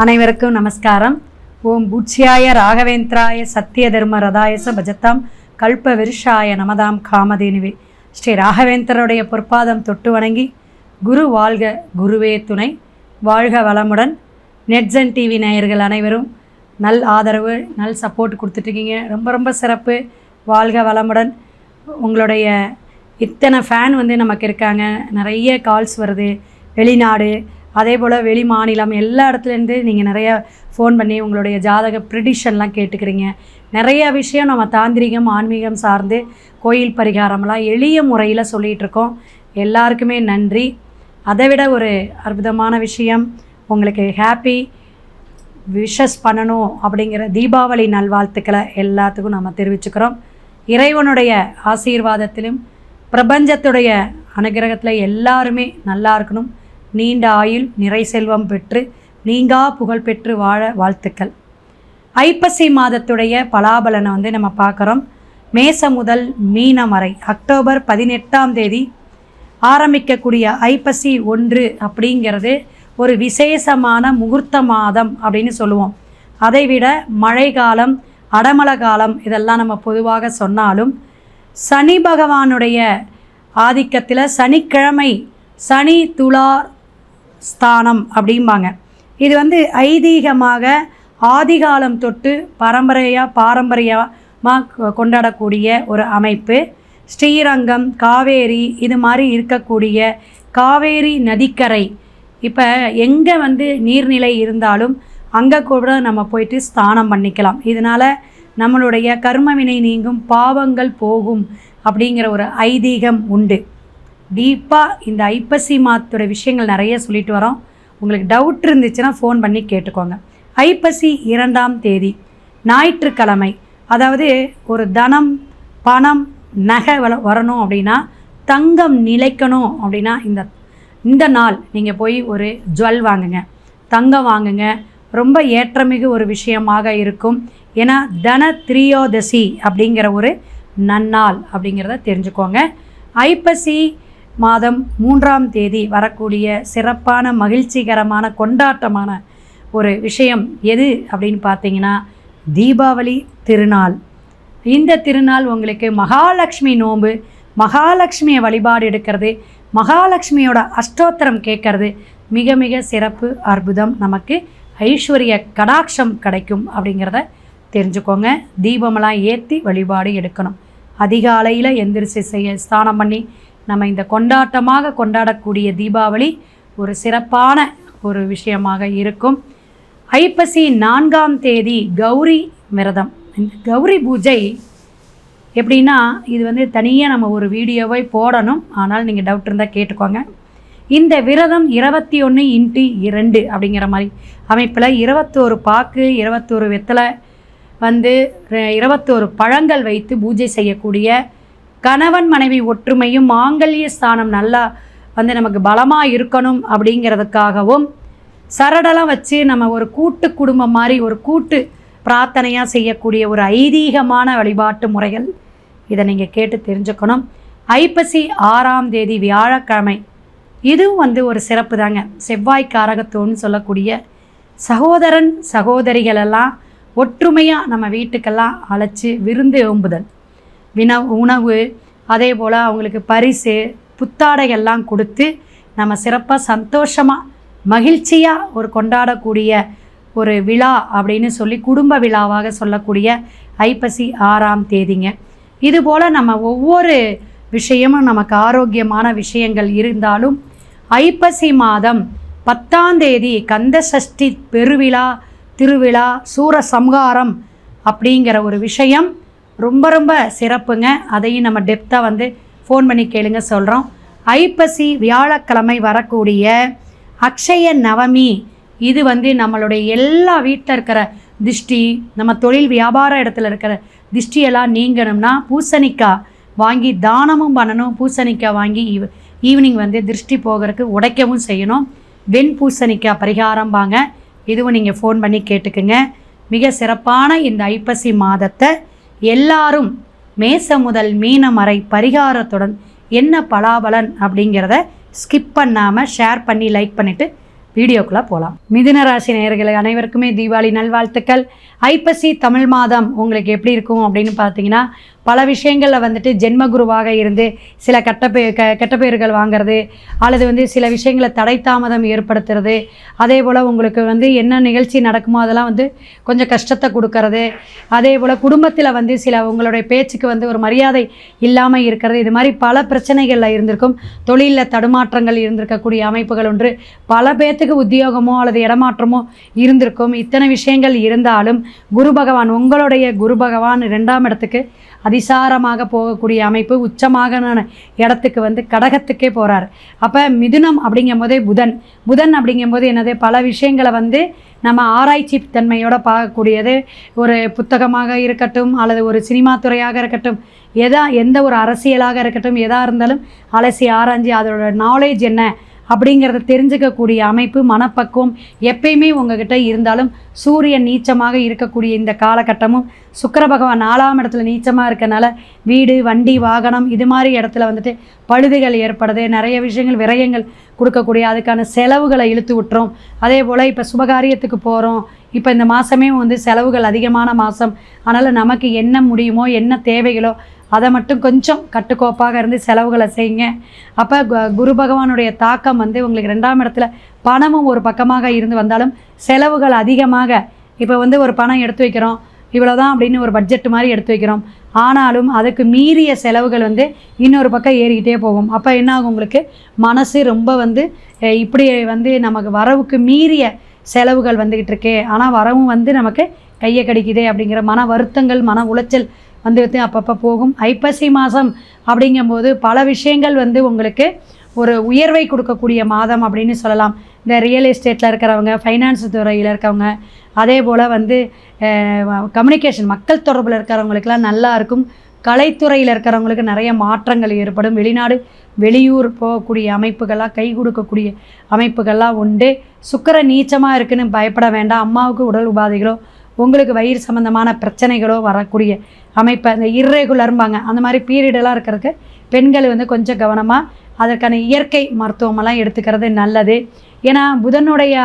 அனைவருக்கும் நமஸ்காரம். ஓம் பூச்சியாய ராகவேந்திராய சத்திய தர்ம ரதாயச பஜத்தாம் கல்ப விருஷாய நமதாம் காமதேனுவே. ஸ்ரீ ராகவேந்திரருடைய பொற்பாதம் தொட்டு வணங்கி, குரு வாழ்க குருவே துணை, வாழ்க வளமுடன். நெட்ஜன் டிவி நேயர்கள் அனைவரும் நல் ஆதரவு, நல் சப்போர்ட் கொடுத்துட்ருக்கீங்க. ரொம்ப ரொம்ப சிறப்பு. வாழ்க வளமுடன். உங்களுடைய இத்தனை ஃபேன் நமக்கு இருக்காங்க. நிறைய கால்ஸ் வருது, வெளிநாடு அதே போல் வெளி மாநிலம் எல்லா இடத்துலேருந்து நீங்கள் நிறையா ஃபோன் பண்ணி உங்களுடைய ஜாதக ப்ரிடிஷன்லாம் கேட்டுக்கிறீங்க. நிறைய விஷயம் நம்ம தாந்திரிகம் ஆன்மீகம் சார்ந்து கோயில் பரிகாரம்லாம் எளிய முறையில் சொல்லிகிட்ருக்கோம். எல்லாருக்குமே நன்றி. அதை விட ஒரு அற்புதமான விஷயம், உங்களுக்கு ஹாப்பி விஷஸ் பண்ணணும் அப்படிங்கிற தீபாவளி நல்வாழ்த்துக்களை எல்லாத்துக்கும் நம்ம தெரிவிச்சுக்கிறோம். இறைவனுடைய ஆசீர்வாதத்திலும் பிரபஞ்சத்துடைய அனுகிரகத்தில் எல்லாருமே நல்லா இருக்கணும். நீண்ட ஆயுள் நிறை செல்வம் பெற்று நீங்கா புகழ் பெற்று வாழ வாழ்த்துக்கள். ஐப்பசி மாதத்துடைய பலாபலனை நம்ம பார்க்குறோம். மேசம் முதல் மீனம் வரை அக்டோபர் 18ஆம் தேதி ஆரம்பிக்கக்கூடிய ஐப்பசி 1 அப்படிங்கிறது ஒரு விசேஷமான முகூர்த்த மாதம் அப்படின்னு சொல்லுவோம். அதைவிட மழை காலம், அடமழை காலம் இதெல்லாம் நம்ம பொதுவாக சொன்னாலும், சனி பகவானுடைய ஆதிக்கத்தில் சனிக்கிழமை சனி துலார் ஸ்தானம் அப்படிம்பாங்க. இது ஐதீகமாக ஆதிகாலம் தொட்டு பாரம்பரியமாக கொண்டாடக்கூடிய ஒரு அமைப்பு. ஸ்ரீரங்கம், காவேரி இது மாதிரி இருக்கக்கூடிய காவேரி நதிக்கரை, இப்போ எங்கே நீர்நிலை இருந்தாலும் அங்கே கூட நம்ம போயிட்டு ஸ்நானம் பண்ணிக்கலாம். இதனால் நம்மளுடைய கர்மவினை நீங்கும், பாவங்கள் போகும் அப்படிங்கிற ஒரு ஐதீகம் உண்டு. டீப்பாக இந்த ஐப்பசி மாதத்தோட விஷயங்கள் நிறைய சொல்லிட்டு வரோம். உங்களுக்கு டவுட் இருந்துச்சுன்னா ஃபோன் பண்ணி கேட்டுக்கோங்க. ஐப்பசி 2ஆம் தேதி ஞாயிற்றுக்கிழமை, அதாவது ஒரு தனம் பணம் நகை வரணும் அப்படின்னா, தங்கம் நிலைக்கணும் அப்படின்னா இந்த நாள் நீங்கள் போய் ஒரு ஜுவல் வாங்குங்க, தங்கம் வாங்குங்க. ரொம்ப ஏற்றமிகு ஒரு விஷயமாக இருக்கும். ஏன்னா தன திரியோதசி அப்படிங்கிற ஒரு நன்னாள் அப்படிங்கிறத தெரிஞ்சுக்கோங்க. ஐப்பசி மாதம் 3ஆம் தேதி வரக்கூடிய சிறப்பான மகிழ்ச்சிகரமான கொண்டாட்டமான ஒரு விஷயம் எது அப்படின்னு பார்த்தீங்கன்னா, தீபாவளி திருநாள். இந்த திருநாள் உங்களுக்கு மகாலட்சுமி நோன்பு, மகாலட்சுமியை வழிபாடு எடுக்கிறது, மகாலட்சுமியோட அஷ்டோத்திரம் கேட்கறது மிக மிக சிறப்பு, அற்புதம். நமக்கு ஐஸ்வர்ய கடாட்சம் கிடைக்கும் அப்படிங்கிறத தெரிஞ்சுக்கோங்க. தீபமெல்லாம் ஏற்றி வழிபாடு எடுக்கணும். அதிகாலையில் எந்திரிச்சு ஸ்நானம் பண்ணி நம்ம இந்த கொண்டாட்டமாக கொண்டாடக்கூடிய தீபாவளி ஒரு சிறப்பான ஒரு விஷயமாக இருக்கும். ஐப்பசி 4ஆம் தேதி கௌரி விரதம். இந்த கௌரி பூஜை எப்படின்னா, இது தனியாக நம்ம ஒரு வீடியோவை போடணும். ஆனால் நீங்கள் டவுட் இருந்தால் கேட்டுக்கோங்க. இந்த விரதம் 21x2 அப்படிங்கிற மாதிரி அமைப்பில் 21 பாக்கு, 21 வெத்தலை 21 பழங்கள் வைத்து பூஜை செய்யக்கூடிய, கணவன் மனைவி ஒற்றுமையும் மாங்கல்ய ஸ்தானம் நல்லா நமக்கு பலமாக இருக்கணும் அப்படிங்கிறதுக்காகவும், சரடெல்லாம் வச்சு நம்ம ஒரு கூட்டு குடும்பம் மாதிரி ஒரு கூட்டு பிரார்த்தனையாக செய்யக்கூடிய ஒரு ஐதீகமான வழிபாட்டு முறைகள். இதை நீங்கள் கேட்டு தெரிஞ்சுக்கணும். ஐப்பசி 6ஆம் தேதி வியாழக்கிழமை, இதுவும் ஒரு சிறப்பு தாங்க. செவ்வாய் காரகத்தோன்னு சொல்லக்கூடிய சகோதரன் சகோதரிகளெல்லாம் ஒற்றுமையாக நம்ம வீட்டுக்கெல்லாம் அழைச்சி விருந்து ஓம்புதல், உணவு, அதே போல் அவங்களுக்கு பரிசு புத்தாடைகள்லாம் கொடுத்து நம்ம சிறப்பாக சந்தோஷமாக மகிழ்ச்சியாக ஒரு கொண்டாடக்கூடிய ஒரு விழா அப்படின்னு சொல்லி குடும்ப விழாவாக சொல்லக்கூடிய ஐப்பசி 6ஆம் தேதிங்க. இதுபோல் நம்ம ஒவ்வொரு விஷயமும் நமக்கு ஆரோக்கியமான விஷயங்கள் இருந்தாலும், ஐப்பசி மாதம் 10ஆம் தேதி கந்த சஷ்டி பெருவிழா திருவிழா சூரசம்ஹாரம் அப்படிங்கிற ஒரு விஷயம் ரொம்ப ரொம்ப சிறப்புங்க. அதையும் நம்ம டெப்த்தாக ஃபோன் பண்ணி கேளுங்க சொல்கிறோம். ஐப்பசி வியாழக்கிழமை வரக்கூடிய அக்ஷய நவமி, இது நம்மளுடைய எல்லா வீட்டில் இருக்கிற திஷ்டி, நம்ம தொழில் வியாபார இடத்துல இருக்கிற திஷ்டியெல்லாம் நீங்கணும்னா பூசணிக்காய் வாங்கி தானமும் பண்ணணும். பூசணிக்காய் வாங்கி ஈவினிங் திருஷ்டி போகிறதுக்கு உடைக்கவும் செய்யணும். வெண் பூசணிக்காய் பரிகாரம் வாங்க. இதுவும் நீங்கள் ஃபோன் பண்ணி கேட்டுக்குங்க. மிக சிறப்பான இந்த ஐப்பசி மாதத்தை எல்லாரும் மேசம் முதல் மீனம் வரை பரிகாரத்துடன் என்ன பலாபலன் அப்படிங்கிறத ஸ்கிப் பண்ணாமல் ஷேர் பண்ணி லைக் பண்ணிவிட்டு வீடியோக்குள்ளே போகலாம். மிதுன ராசி நேயர்கள் அனைவருக்குமே தீபாவளி நல்வாழ்த்துக்கள். ஐப்பசி தமிழ் மாதம் உங்களுக்கு எப்படி இருக்கும் அப்படின்னு பார்த்தீங்கன்னா, பல விஷயங்களில் வந்துட்டு ஜென்மகுருவாக இருந்து சில கெட்ட பேர்கள் வாங்கிறது, அல்லது வந்து சில விஷயங்களை தடை தாமதம் ஏற்படுத்துறது, அதே போல் உங்களுக்கு வந்து என்ன நிகழ்ச்சி நடக்குமோ அதெல்லாம் வந்து கொஞ்சம் கஷ்டத்தை கொடுக்கறது, அதே போல் குடும்பத்தில் வந்து சில உங்களுடைய பேச்சுக்கு வந்து ஒரு மரியாதை இல்லாமல் இருக்கிறது, இது மாதிரி பல பிரச்சனைகளில் இருந்திருக்கும். தொழிலில் தடுமாற்றங்கள் இருந்திருக்கக்கூடிய அமைப்புகள் ஒன்று, பல பேர்த்துக்கு உத்தியோகமோ அல்லது இடமாற்றமோ இருந்திருக்கும். இத்தனை விஷயங்கள் இருந்தாலும் குரு பகவான், உங்களுடைய குரு பகவான் 2ஆம் இடத்துக்கு அதிசாரமாக போகக்கூடிய அமைப்பு, உச்சமாக இடத்துக்கு வந்து கடகத்துக்கே போகிறார். அப்போ மிதுனம் அப்படிங்கும்போதே புதன் அப்படிங்கும்போது என்னது, பல விஷயங்களை வந்து நம்ம ஆராய்ச்சி தன்மையோடு பார்க்கக்கூடியது. ஒரு புத்தகமாக இருக்கட்டும், அல்லது ஒரு சினிமா துறையாக இருக்கட்டும், எந்த ஒரு அரசியலாக இருக்கட்டும், எதாக இருந்தாலும் அலசி ஆராய்ச்சி அதோட நாலேஜ் என்ன அப்படிங்கிறத தெரிஞ்சுக்கக்கூடிய அமைப்பு, மனப்பக்குவம் எப்பயுமே உங்ககிட்ட இருந்தாலும், சூரியன் நீச்சமாக இருக்கக்கூடிய இந்த காலகட்டமும் சுக்கிர பகவான் 4ஆம் இடத்துல நீச்சமாக இருக்கனால வீடு, வண்டி, வாகனம் இது மாதிரி இடத்துல வந்துட்டு பழுதுகள் ஏற்படுது. நிறைய விஷயங்கள் விரயங்கள் கொடுக்கக்கூடிய, அதுக்கான செலவுகளை இழுத்து விட்டுரும். அதே போல் இப்போ சுபகாரியத்துக்கு போகிறோம், இப்போ இந்த மாதமே வந்து செலவுகள் அதிகமான மாதம். அதனால் நமக்கு என்ன முடியுமோ, என்ன தேவைகளோ அதை மட்டும் கொஞ்சம் கட்டுக்கோப்பாக இருந்து செலவுகளை செய்யுங்க. அப்போ குரு பகவானுடைய தாக்கம் வந்து உங்களுக்கு 2ஆம் இடத்துல பணமும் ஒரு பக்கமாக இருந்து வந்தாலும் செலவுகள் அதிகமாக, இப்போ வந்து ஒரு பணம் எடுத்து வைக்கிறோம், இவ்வளோதான் அப்படின்னு ஒரு பட்ஜெட் மாதிரி எடுத்து வைக்கிறோம், ஆனாலும் அதுக்கு மீறிய செலவுகள் வந்து இன்னொரு பக்கம் ஏறிக்கிட்டே போகும். அப்போ என்ன ஆகும், உங்களுக்கு மனசு ரொம்ப வந்து இப்படி வந்து நமக்கு வரவுக்கு மீறிய செலவுகள் வந்துக்கிட்டு இருக்கே, ஆனால் வரவும் வந்து நமக்கு கையை கடிக்குதே அப்படிங்கிற மன வருத்தங்கள், மன உளைச்சல் வந்து அப்பப்போ போகும். ஐப்பசி மாதம் அப்படிங்கும்போது பல விஷயங்கள் வந்து உங்களுக்கு ஒரு உயர்வை கொடுக்கக்கூடிய மாதம் அப்படின்னு சொல்லலாம். இந்த ரியல் எஸ்டேட்டில் இருக்கிறவங்க, ஃபைனான்ஸ் துறையில் இருக்கவங்க, அதே போல் வந்து கம்யூனிகேஷன் மக்கள் தொடர்பில் இருக்கிறவங்களுக்கெல்லாம் நல்லா இருக்கும். கலைத்துறையில் இருக்கிறவங்களுக்கு நிறைய மாற்றங்கள் ஏற்படும். வெளிநாடு வெளியூர் போகக்கூடிய அமைப்புகள்லாம் கை கொடுக்கக்கூடிய அமைப்புகள்லாம் உண்டு. சுக்கிரன் நீச்சமாக இருக்குன்னு பயப்பட வேண்டாம். அம்மாவுக்கு உடல் உபாதைகளோ, உங்களுக்கு வயிறு சம்மந்தமான பிரச்சனைகளோ வரக்கூடிய அமைப்பை, அந்த இர்ரெகுலர்ம்பாங்க, அந்த மாதிரி பீரியடெல்லாம் இருக்கிறதுக்கு பெண்கள் வந்து கொஞ்சம் கவனமாக அதற்கான இயற்கை மருத்துவமெல்லாம் எடுத்துக்கிறது நல்லது. ஏன்னா புதனுடைய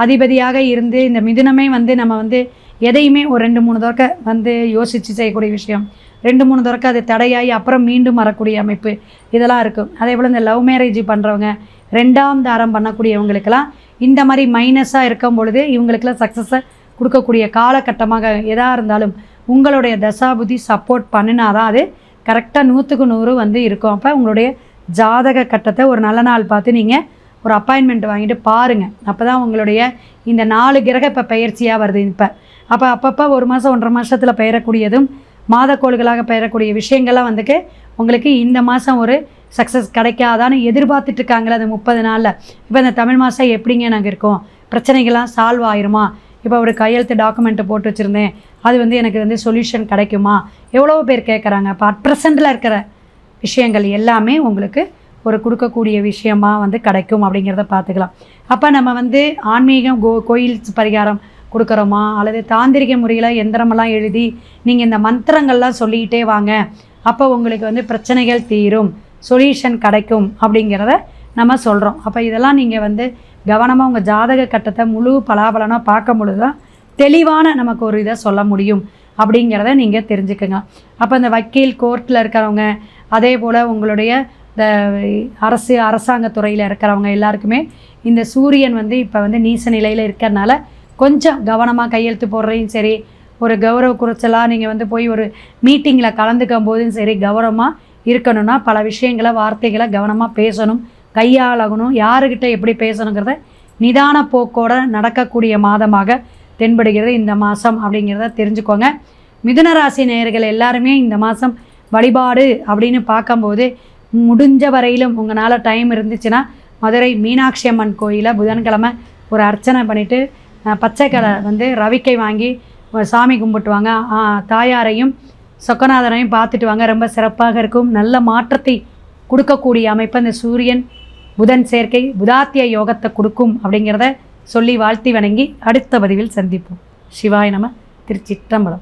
அதிபதியாக இருந்து இந்த மிதுனமே வந்து நம்ம வந்து எதையுமே ஒரு 2-3 தடவை வந்து யோசித்து செய்யக்கூடிய விஷயம், 2-3 தடவை அது தடையாகி அப்புறம் மீண்டும் வரக்கூடிய அமைப்பு இதெல்லாம் இருக்கும். அதே போல் இந்த லவ் மேரேஜ் பண்ணுறவங்க, 2ஆம் தாரம் பண்ணக்கூடியவங்களுக்கெல்லாம் இந்த மாதிரி மைனஸாக இருக்கும் பொழுது இவங்களுக்கெல்லாம் சக்ஸஸை கொடுக்கக்கூடிய காலகட்டமாக எதாக இருந்தாலும் உங்களுடைய தசாபுதி சப்போர்ட் பண்ணினா தான் அது கரெக்டாக 100க்கு 100 வந்து இருக்கும். அப்போ உங்களுடைய ஜாதக கட்டத்தை ஒரு நல்ல நாள் பார்த்து நீங்கள் ஒரு அப்பாயின்மெண்ட் வாங்கிட்டு பாருங்கள். அப்போ தான் உங்களுடைய இந்த 4 கிரக இப்போ பயிற்சியாக வருது. இப்போ அப்பப்போ 1 மாதம் 1.5 மாதத்தில் பெயரக்கூடியதும் மாதக்கோள்களாக பெயரக்கூடிய விஷயங்கள்லாம் வந்துட்டு உங்களுக்கு இந்த மாதம் ஒரு சக்ஸஸ் கிடைக்காதான்னு எதிர்பார்த்துட்டு இருக்காங்களே அது 30 நாளில். இப்போ இந்த தமிழ் மாதம் எப்படிங்க நாங்கள் இருக்கோம், பிரச்சனைகள்லாம் சால்வ் ஆயிருமா, இப்போ ஒரு கையெழுத்து டாக்குமெண்ட்டு போட்டு வச்சுருந்தேன், அது வந்து எனக்கு வந்து சொல்யூஷன் கிடைக்குமா, எவ்வளோ பேர் கேட்குறாங்க. இப்போ ப்ரெசண்டில் இருக்கிற விஷயங்கள் எல்லாமே உங்களுக்கு ஒரு கொடுக்கக்கூடிய விஷயமாக வந்து கிடைக்கும் அப்படிங்கிறத பார்த்துக்கலாம். அப்போ நம்ம வந்து ஆன்மீகம் கோயில் பரிகாரம் கொடுக்குறோமா, அல்லது தாந்திரிக முறையில் எந்திரமெல்லாம் எழுதி நீங்கள் இந்த மந்திரங்கள்லாம் சொல்லிக்கிட்டே வாங்க, அப்போ உங்களுக்கு வந்து பிரச்சனைகள் தீரும், சொல்யூஷன் கிடைக்கும் அப்படிங்கிறத நம்ம சொல்கிறோம். அப்போ இதெல்லாம் நீங்கள் வந்து கவனமாக உங்கள் ஜாதக கட்டத்தை முழு பலாபலனாக பார்க்கும் பொழுது தான் தெளிவான நமக்கு ஒரு இதை சொல்ல முடியும் அப்படிங்கிறத நீங்கள் தெரிஞ்சுக்கங்க. அப்போ இந்த வக்கீல், கோர்ட்டில் இருக்கிறவங்க, அதே போல் உங்களுடைய இந்த அரசாங்கத்துறையில் இருக்கிறவங்க எல்லாருக்குமே இந்த சூரியன் வந்து இப்போ வந்து நீச நிலையில் இருக்கிறதுனால கொஞ்சம் கவனமாக கையெழுத்து போடுறதையும் சரி, ஒரு கௌரவ குறைச்சலாக நீங்கள் வந்து போய் ஒரு மீட்டிங்கில் கலந்துக்கும் போதும் சரி கௌரவமாக இருக்கணும்னா பல விஷயங்களை, வார்த்தைகளை கவனமாக பேசணும், கையாளணும், யாருக்கிட்ட எப்படி பேசணுங்கிறத நிதான போக்கோடு நடக்கக்கூடிய மாதமாக தென்படுகிறது இந்த மாதம் அப்படிங்கிறத தெரிஞ்சுக்கோங்க. மிதுன ராசி நேயர்கள் எல்லாருமே இந்த மாதம் வழிபாடு அப்படின்னு பார்க்கும்போது முடிஞ்ச வரையிலும் உங்களால் டைம் இருந்துச்சுன்னா மதுரை மீனாட்சி அம்மன் கோயிலில் புதன்கிழமை ஒரு அர்ச்சனை பண்ணிவிட்டு பச்சை கலர் வந்து ரவிக்கை வாங்கி சாமி கும்பிட்டுவாங்க. தாயாரையும் சொக்கநாதரையும் பார்த்துட்டு வாங்க, ரொம்ப சிறப்பாக இருக்கும். நல்ல மாற்றத்தை கொடுக்கக்கூடிய அமைப்பு இந்த சூரியன் புதன் சேர்க்கை புதாத்திய யோகத்தை கொடுக்கும் அப்படிங்கிறத சொல்லி வாழ்த்தி வணங்கி அடுத்த பதிவில் சந்திப்போம். சிவாய நம. திருச்சிற்றம்பலம்.